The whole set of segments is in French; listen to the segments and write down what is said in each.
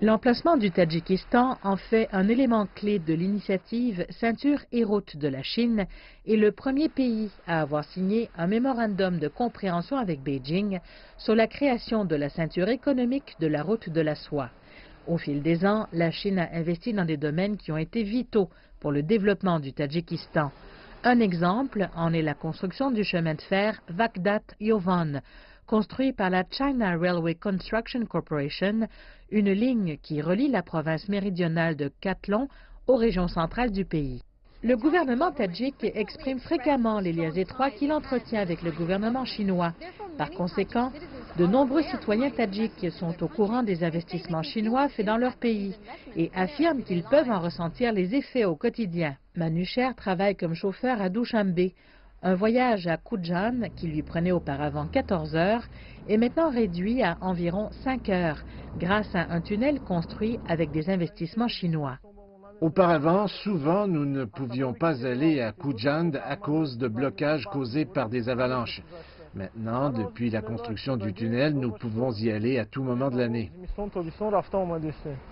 L'emplacement du Tadjikistan en fait un élément clé de l'initiative Ceinture et route de la Chine et le premier pays à avoir signé un mémorandum de compréhension avec Beijing sur la création de la ceinture économique de la route de la soie. Au fil des ans, la Chine a investi dans des domaines qui ont été vitaux pour le développement du Tadjikistan. Un exemple en est la construction du chemin de fer Bagdad-Yovan, construit par la China Railway Construction Corporation, une ligne qui relie la province méridionale de Khatlon aux régions centrales du pays. Le gouvernement tadjik exprime fréquemment les liens étroits qu'il entretient avec le gouvernement chinois. Par conséquent, de nombreux citoyens tadjiks sont au courant des investissements chinois faits dans leur pays et affirment qu'ils peuvent en ressentir les effets au quotidien. Manucher travaille comme chauffeur à Dushanbe. Un voyage à Kujan, qui lui prenait auparavant 14 heures, est maintenant réduit à environ 5 heures, grâce à un tunnel construit avec des investissements chinois. Auparavant, souvent, nous ne pouvions pas aller à Kujand à cause de blocages causés par des avalanches. Maintenant, depuis la construction du tunnel, nous pouvons y aller à tout moment de l'année.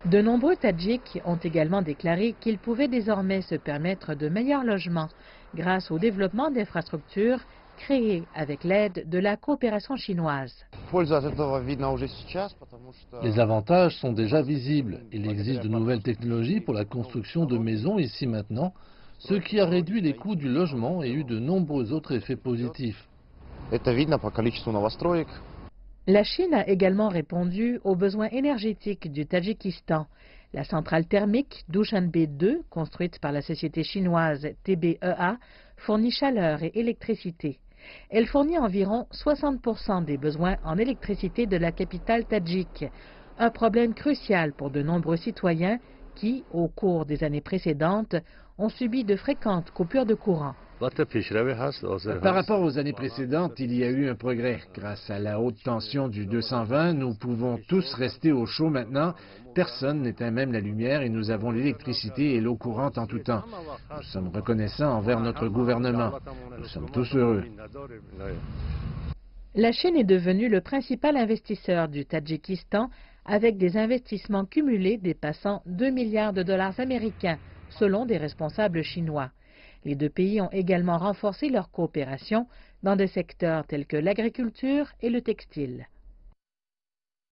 De nombreux Tadjiks ont également déclaré qu'ils pouvaient désormais se permettre de meilleurs logements grâce au développement d'infrastructures créées avec l'aide de la coopération chinoise. Les avantages sont déjà visibles. Il existe de nouvelles technologies pour la construction de maisons ici maintenant, ce qui a réduit les coûts du logement et eu de nombreux autres effets positifs. La Chine a également répondu aux besoins énergétiques du Tadjikistan. La centrale thermique Dushanbe 2, construite par la société chinoise TBEA, fournit chaleur et électricité. Elle fournit environ 60% des besoins en électricité de la capitale tadjike, un problème crucial pour de nombreux citoyens qui, au cours des années précédentes, ont subi de fréquentes coupures de courant. Par rapport aux années précédentes, il y a eu un progrès. Grâce à la haute tension du 220, nous pouvons tous rester au chaud maintenant. Personne n'éteint même la lumière et nous avons l'électricité et l'eau courante en tout temps. Nous sommes reconnaissants envers notre gouvernement. Nous sommes tous heureux. La Chine est devenue le principal investisseur du Tadjikistan avec des investissements cumulés dépassant 2 milliards de dollars américains, selon des responsables chinois. Les deux pays ont également renforcé leur coopération dans des secteurs tels que l'agriculture et le textile.